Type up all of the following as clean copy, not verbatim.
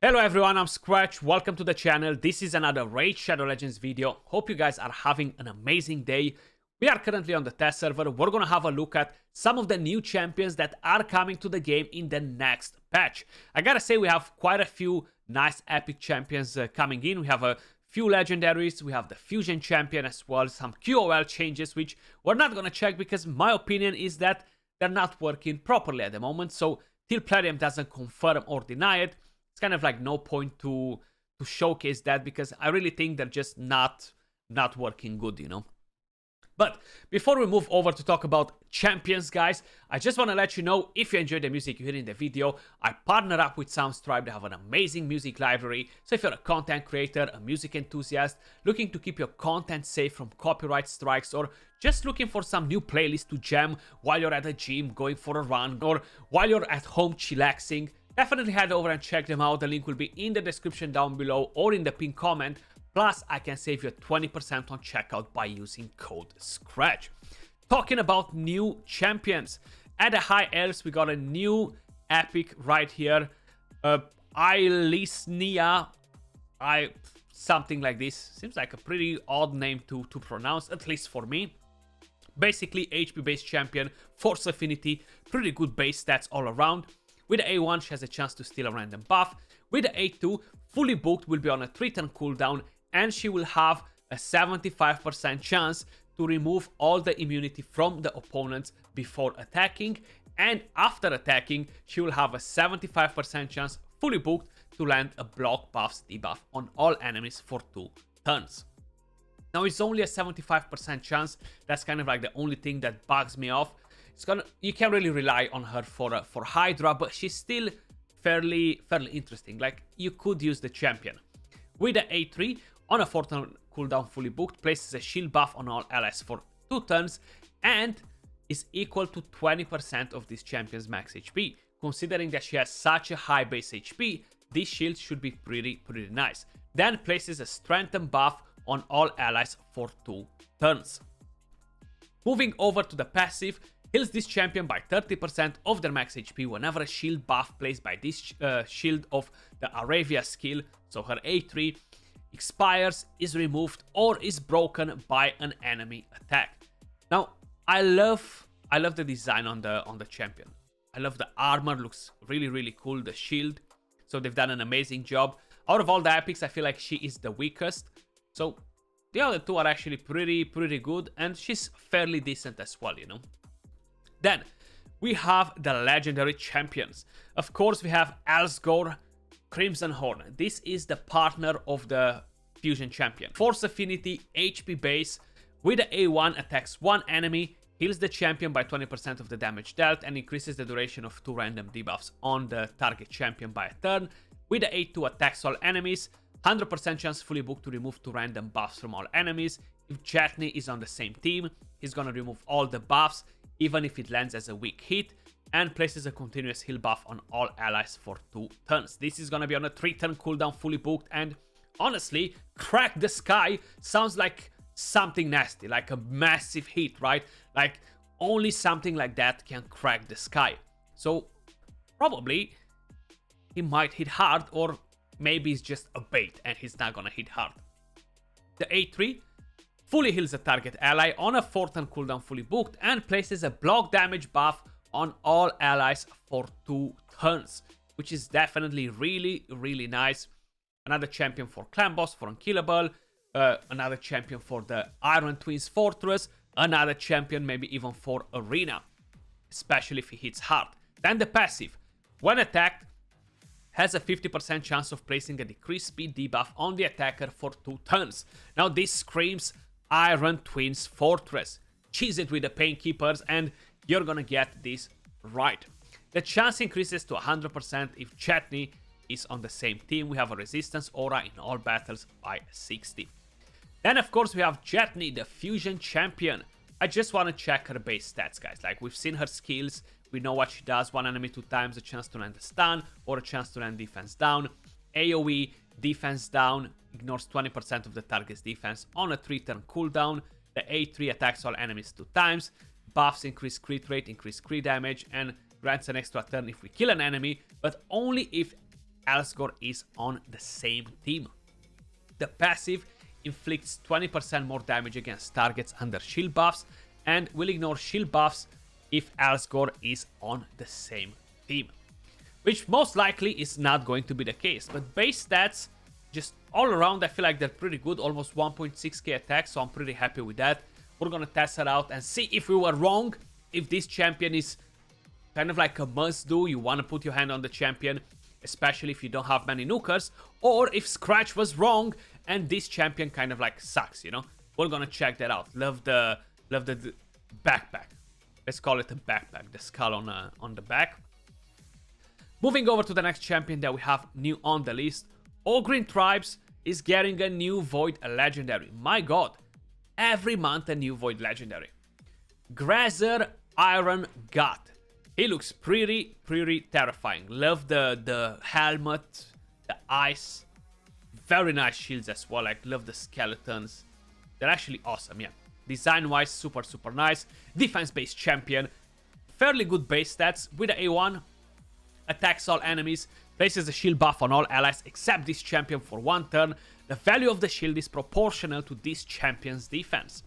Hello everyone, I'm Skratch. Welcome to the channel. This is another Raid Shadow Legends video. Hope you guys are having an amazing day. We are currently on the test server. We're gonna have a look at some of the new champions that are coming to the game in the next patch. I gotta say, we have quite a few nice epic champions coming in. We have a few legendaries, we have the fusion champion as well, some QOL changes which we're not gonna check because my opinion is that they're not working properly at the moment. So till Platinum doesn't confirm or deny it, it's kind of like no point to showcase that because I really think they're just not working good, you know. But before we move over to talk about champions, guys, I just want to let you know, if you enjoyed the music you hear in the video, I partner up with Soundstripe. They have an amazing music library. So if you're a content creator, a music enthusiast, looking to keep your content safe from copyright strikes, or just looking for some new playlist to jam while you're at the gym, going for a run, or while you're at home chillaxing, definitely head over and check them out. The link will be in the description down below or in the pinned comment. Plus, I can save you 20% on checkout by using code Skratch. Talking about new champions. At the High Elves, we got a new epic right here. Ilisnia. Something like this. Seems like a pretty odd name to pronounce, at least for me. Basically, HP-based champion, Force Affinity, pretty good base stats all around. With the A1, she has a chance to steal a random buff. With the A2, fully booked, will be on a 3-turn cooldown, and she will have a 75% chance to remove all the immunity from the opponents before attacking. And after attacking, she will have a 75% chance, fully booked, to land a block buffs debuff on all enemies for 2 turns. Now, it's only a 75% chance. That's kind of like the only thing that bugs me off. You can't really rely on her for Hydra, but she's still fairly interesting. Like, you could use the champion. With the A3, on a 4-turn cooldown, fully booked, places a shield buff on all allies for 2 turns and is equal to 20% of this champion's max HP. Considering that she has such a high base HP, this shield should be pretty nice. Then places a strengthen buff on all allies for 2 turns. Moving over to the passive, heals this champion by 30% of their max HP whenever a shield buff placed by this shield of the Aravia skill, so her A3, expires, is removed, or is broken by an enemy attack. Now, I love the design on the champion. I love the armor, looks really cool, the shield. So they've done an amazing job. Out of all the epics, I feel like she is the weakest. So the other two are actually pretty good, and she's fairly decent as well, you know. Then we have the legendary champions. Of course, we have Elsgor, Crimsonhorn. This is the partner of the fusion champion. Force Affinity, HP base. With the A1, attacks one enemy, heals the champion by 20% of the damage dealt, and increases the duration of 2 random debuffs on the target champion by a turn. With the A2, attacks all enemies. 100% chance fully booked to remove 2 random buffs from all enemies. If Chutney is on the same team, he's gonna remove all the buffs, even if it lands as a weak hit, and places a continuous heal buff on all allies for 2 turns. This is gonna be on a 3-turn cooldown, fully booked, and honestly, Crack the Sky sounds like something nasty, like a massive hit, right? Like, only something like that can crack the sky. So, probably, he might hit hard, or maybe it's just a bait and he's not gonna hit hard. The A3 fully heals a target ally on a 4-turn cooldown, fully booked, and places a block damage buff on all allies for 2 turns, which is definitely really nice. Another champion for Clan Boss, for Unkillable, another champion for the Iron Twins Fortress, another champion maybe even for Arena, especially if he hits hard. Then the passive, when attacked, has a 50% chance of placing a decreased speed debuff on the attacker for 2 turns. Now this screams Iron Twins Fortress. Cheese it with the Painkeepers and you're gonna get this right. The chance increases to 100% if Chutney is on the same team. We have a resistance aura in all battles by 60. Then of course we have Chutney, the fusion champion. I just want to check her base stats, guys. Like, we've seen her skills, we know what she does. 1 enemy 2 times, a chance to land a stun or a chance to land defense down. AoE, defense down, ignores 20% of the target's defense on a 3-turn cooldown. The A3 attacks all enemies 2 times. Buffs increase crit rate, increase crit damage, and grants an extra turn if we kill an enemy, but only if Elsgor is on the same team. The passive inflicts 20% more damage against targets under shield buffs and will ignore shield buffs if Elsgor is on the same team. Which most likely is not going to be the case, but base stats, just all around, I feel like they're pretty good, almost 1.6k attack, so I'm pretty happy with that. We're gonna test it out and see if we were wrong, if this champion is kind of like a must-do, you want to put your hand on the champion, especially if you don't have many nukers, or if Skratch was wrong and this champion kind of like sucks, you know? We're gonna check that out. Love the backpack. Let's call it a backpack, the skull on the back. Moving over to the next champion that we have new on the list, All Green Tribes is getting a new Void Legendary. My god, every month a new Void Legendary. Grazor Iron God. He looks pretty terrifying. Love the helmet, the ice. Very nice shields as well. Like, love the skeletons. They're actually awesome, yeah. Design-wise, super nice. Defense-based champion. Fairly good base stats with the A1. Attacks all enemies. Places a shield buff on all allies except this champion for 1 turn. The value of the shield is proportional to this champion's defense.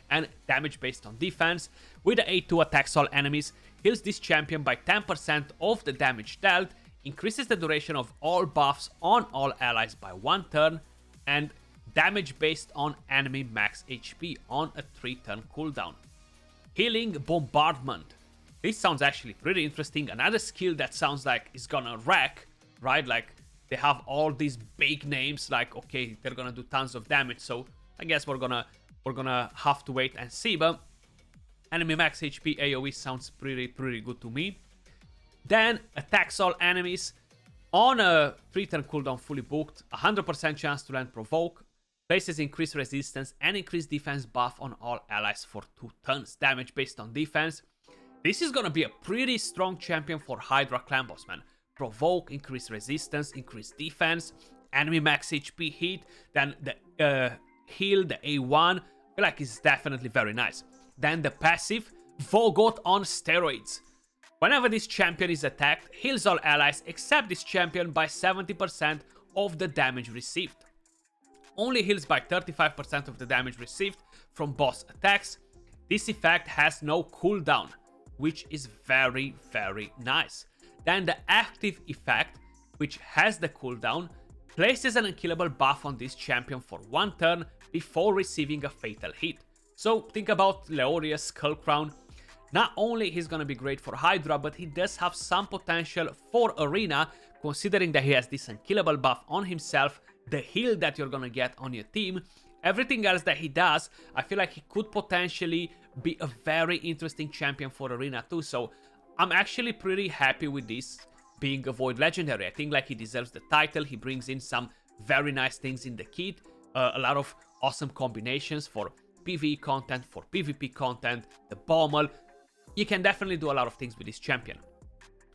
And damage based on defense. With the A2, attacks all enemies. Heals this champion by 10% of the damage dealt. Increases the duration of all buffs on all allies by 1 turn. And damage based on enemy max HP on a 3-turn cooldown. Healing Bombardment. This sounds actually pretty interesting. Another skill that sounds like it's gonna wreck, right? Like, they have all these big names, like, okay, they're gonna do tons of damage, so I guess we're gonna have to wait and see, but enemy max HP AoE sounds pretty good to me. Then attacks all enemies on a 3-turn cooldown fully booked, 100% chance to land provoke, places increased resistance and increased defense buff on all allies for 2 turns, damage based on defense. This is gonna be a pretty strong champion for Hydra clan boss, man. Provoke, increase resistance, increase defense, enemy max HP hit, then the heal, the A1, I feel like it's definitely very nice. Then the passive, Vogot on steroids. Whenever this champion is attacked, heals all allies except this champion by 70% of the damage received. Only heals by 35% of the damage received from boss attacks. This effect has no cooldown, which is very nice. Then the active effect, which has the cooldown, places an unkillable buff on this champion for 1 turn before receiving a fatal hit. So think about Leoria's Skull Crown. Not only he's gonna be great for Hydra, but he does have some potential for Arena, considering that he has this unkillable buff on himself, the heal that you're gonna get on your team, everything else that he does. I feel like he could potentially be a very interesting champion for Arena too, so I'm actually pretty happy with this being a Void Legendary. I think like he deserves the title. He brings in some very nice things in the kit, a lot of awesome combinations for PvE content, for PvP content, the Bommel. You can definitely do a lot of things with this champion.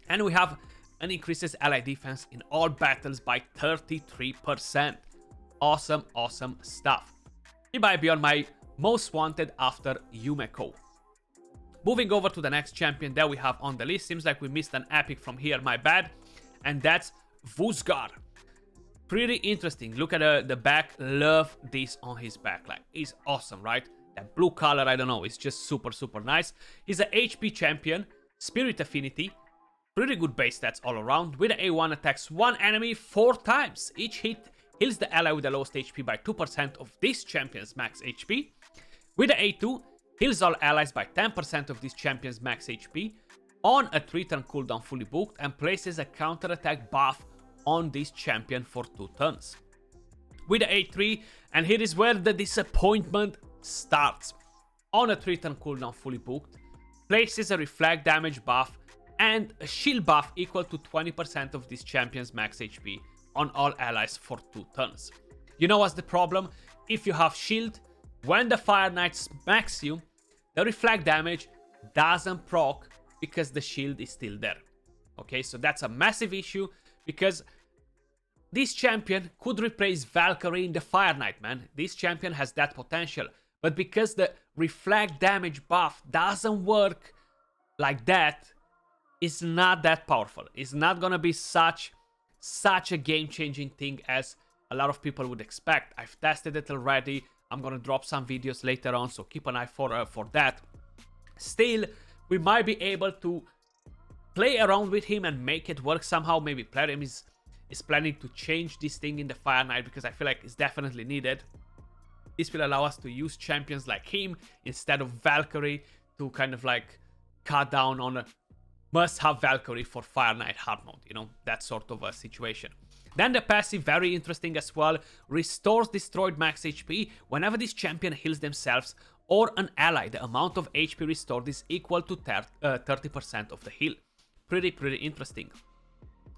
And we have an increases ally defense in all battles by 33%. Awesome stuff. He might be on my most wanted after Yumeko. Moving over to the next champion that we have on the list. Seems like we missed an epic from here, my bad. And that's Vusgar. Pretty interesting. Look at the back. Love this on his back. Like, he's awesome, right? That blue color, I don't know, it's just super nice. He's a HP champion, Spirit Affinity. Pretty good base stats all around. With the A1, attacks one enemy 4 times. Each hit heals the ally with the lowest HP by 2% of this champion's max HP. With the A2, heals all allies by 10% of this champion's max HP on a 3-turn cooldown fully booked, and places a counterattack buff on this champion for 2 turns. With the A3, and here is where the disappointment starts. On a 3-turn cooldown fully booked, places a reflect damage buff and a shield buff equal to 20% of this champion's max HP on all allies for 2 turns. You know what's the problem? If you have shield, when the Fire Knight smacks you, the reflect damage doesn't proc because the shield is still there. Okay, so that's a massive issue, because this champion could replace Valkyrie in the Fire Knight, man. This champion has that potential. But because the reflect damage buff doesn't work like that, it's not that powerful. It's not gonna be such such a game-changing thing as a lot of people would expect. I've tested it already. I'm gonna drop some videos later on, so keep an eye for that. Still, we might be able to play around with him and make it work somehow. Maybe Plarium is planning to change this thing in the Fire Knight, because I feel like it's definitely needed. This will allow us to use champions like him instead of Valkyrie to kind of like cut down on a must-have Valkyrie for Fire Knight hard mode, you know, that sort of a situation. Then the passive, very interesting as well, restores destroyed max HP whenever this champion heals themselves or an ally. The amount of HP restored is equal to 30% of the heal. Pretty interesting.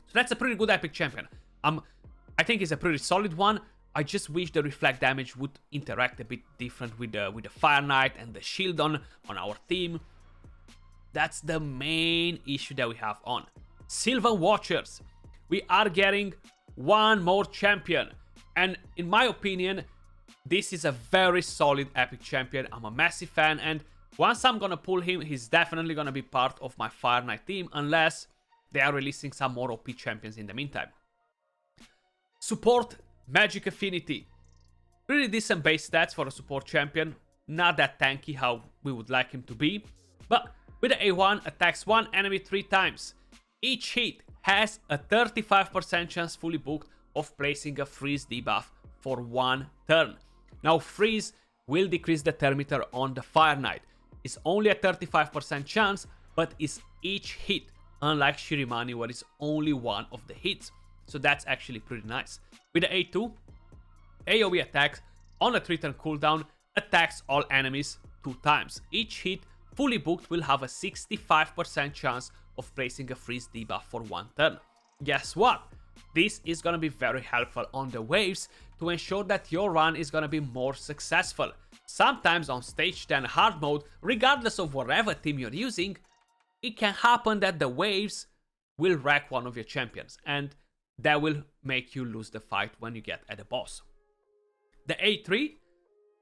So that's a pretty good epic champion. I think it's a pretty solid one. I just wish the reflect damage would interact a bit different with the Fire Knight and the shield on our team. That's the main issue that we have on. Sylvan Watchers. We are getting one more champion. And in my opinion, this is a very solid epic champion. I'm a massive fan, and once I'm gonna pull him, he's definitely gonna be part of my Fire Knight team, unless they are releasing some more OP champions in the meantime. Support, Magic Affinity. Really decent base stats for a support champion. Not that tanky how we would like him to be. But with the A1, attacks one enemy 3 times. Each hit has a 35% chance fully booked of placing a freeze debuff for 1 turn. Now freeze will decrease the turn meter on the Fire Knight. It's only a 35% chance, but it's each hit, unlike Shirimani where it's only one of the hits. So that's actually pretty nice. With the A2, AoE attacks on a 3-turn cooldown, attacks all enemies 2 times. Each hit fully booked will have a 65% chance of placing a freeze debuff for 1 turn. Guess what? This is gonna be very helpful on the waves to ensure that your run is gonna be more successful. Sometimes on stage 10 hard mode, regardless of whatever team you're using, it can happen that the waves will wreck one of your champions, and that will make you lose the fight when you get at the boss. The A3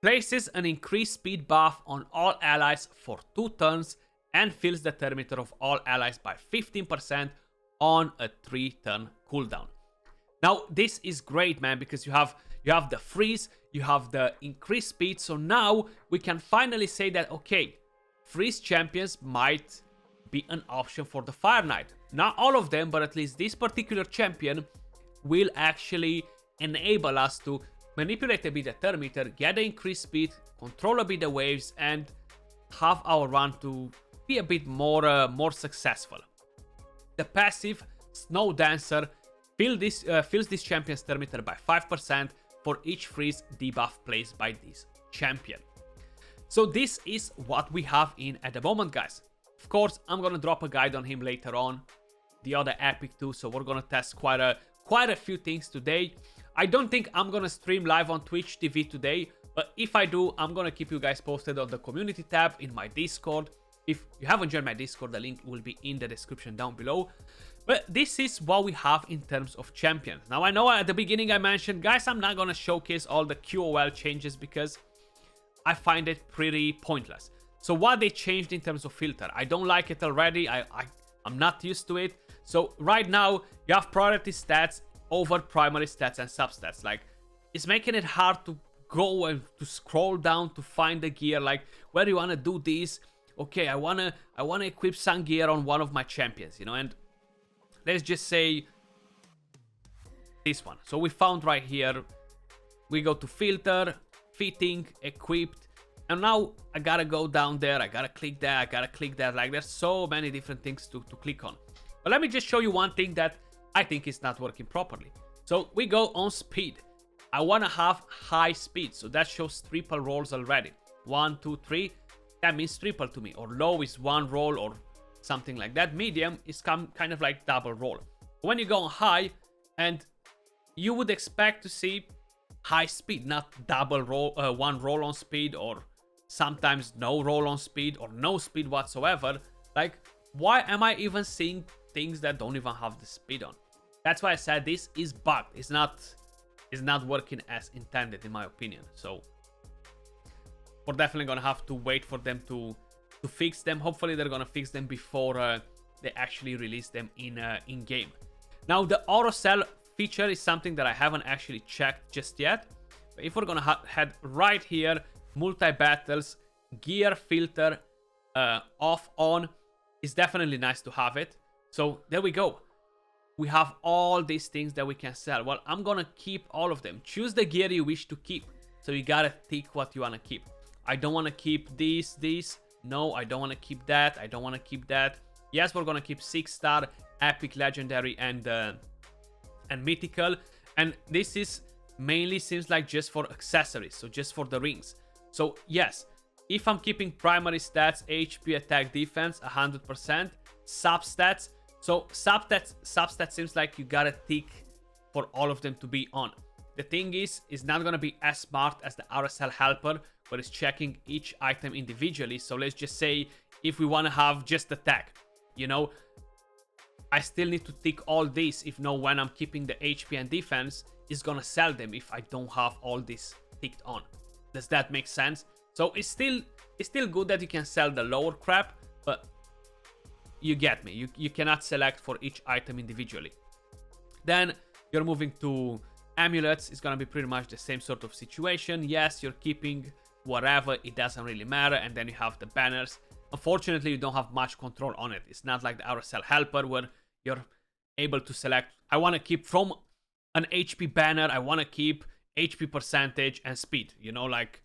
places an increased speed buff on all allies for 2 turns and fills the turn meter of all allies by 15% on a 3-turn cooldown. Now this is great, man, because you have the freeze, you have the increased speed, so now we can finally say that, okay, freeze champions might be an option for the Fire Knight. Not all of them, but at least this particular champion will actually enable us to manipulate a bit the turn meter, get the increased speed, control a bit the waves, and have our run to be a bit more successful. The passive Snow Dancer fills this champion's turn meter by 5% for each freeze debuff placed by this champion. So this is what we have in at the moment, guys. Of course, I'm gonna drop a guide on him later on, the other epic too, so we're gonna test quite a few things today. I don't think I'm gonna stream live on Twitch TV today, but if I do, I'm gonna keep you guys posted on the community tab in my Discord. If you haven't joined my Discord, the link will be in the description down below. But this is what we have in terms of champions. Now I know at the beginning I mentioned, guys, I'm not gonna showcase all the QOL changes because I find it pretty pointless. So what they changed in terms of filter, I don't like it already. I'm not used to it. So right now you have priority stats over primary stats and substats. Like, it's making it hard to go and to scroll down to find the gear. Like, where do you want to do this? Okay, I wanna equip some gear on one of my champions, you know, and let's just say this one. So we found right here, we go to filter, fitting, equipped, and now I gotta go down there, I gotta click that, I gotta click that. Like, there's so many different things to click on. But let me just show you one thing that I think is not working properly. So we go on speed. I wanna have high speed, so that shows triple rolls already. 1, 2, 3. That means triple to me, or low is 1 roll or something like that. Medium is kind of like double roll. When you go on high, and you would expect to see high speed, not double roll, 1 roll on speed, or sometimes no roll on speed, or no speed whatsoever. Like, why am I even seeing things that don't even have the speed on? That's why I said this is bugged. It's not working as intended, in my opinion. So we're definitely gonna have to wait for them to fix them. Hopefully they're gonna fix them before they actually release them in game. Now, the auto sell feature is something that I haven't actually checked just yet. But if we're gonna head right here, multi-battles, gear filter, off, on, it's definitely nice to have it. So there we go. We have all these things that we can sell. Well, I'm gonna keep all of them. Choose the gear you wish to keep. So you gotta tick what you wanna keep. I don't wanna keep this. No, I don't wanna keep that. I don't wanna keep that. Yes, we're gonna keep 6-star, epic, legendary, and mythical. And this is mainly seems like just for accessories, so just for the rings. So yes, if I'm keeping primary stats, HP, attack, defense, 100%, substats. So substats seems like you gotta tick for all of them to be on. The thing is, it's not gonna be as smart as the RSL helper, where it's checking each item individually. So let's just say if we wanna have just attack, you know, I still need to tick all these if know when I'm keeping the HP and defense, it's gonna sell them if I don't have all this ticked on. Does that make sense? So it's still good that you can sell the lower crap, but you get me. You cannot select for each item individually. Then you're moving to amulets. It's gonna be pretty much the same sort of situation. Yes, you're keeping whatever, it doesn't really matter. And then you have the banners. Unfortunately, you don't have much control on it. It's not like the RSL helper where you're able to select, I want to keep from an HP banner, I want to keep HP percentage and speed, you know, like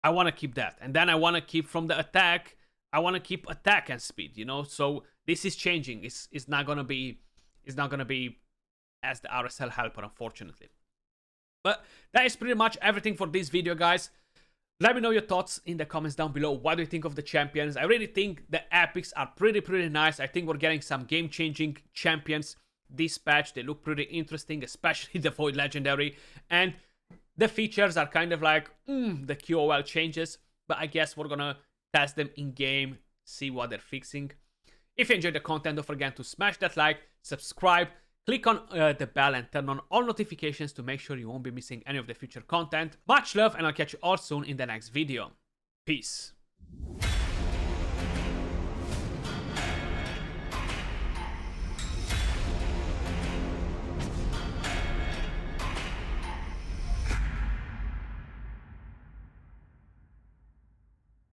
I want to keep that. And then I want to keep from the attack, I want to keep attack and speed, you know. So this is changing. It's not gonna be as the RSL helper, unfortunately. But that is pretty much everything for this video, guys. Let me know your thoughts in the comments down below. What do you think of the champions? I really think the epics are pretty nice. I think we're getting some game-changing champions this patch. They look pretty interesting, especially the Void Legendary. And the features are kind of like, the QOL changes. But I guess we're gonna test them in-game, see what they're fixing. If you enjoyed the content, don't forget to smash that like, subscribe, click on the bell and turn on all notifications to make sure you won't be missing any of the future content. Much love, and I'll catch you all soon in the next video. Peace.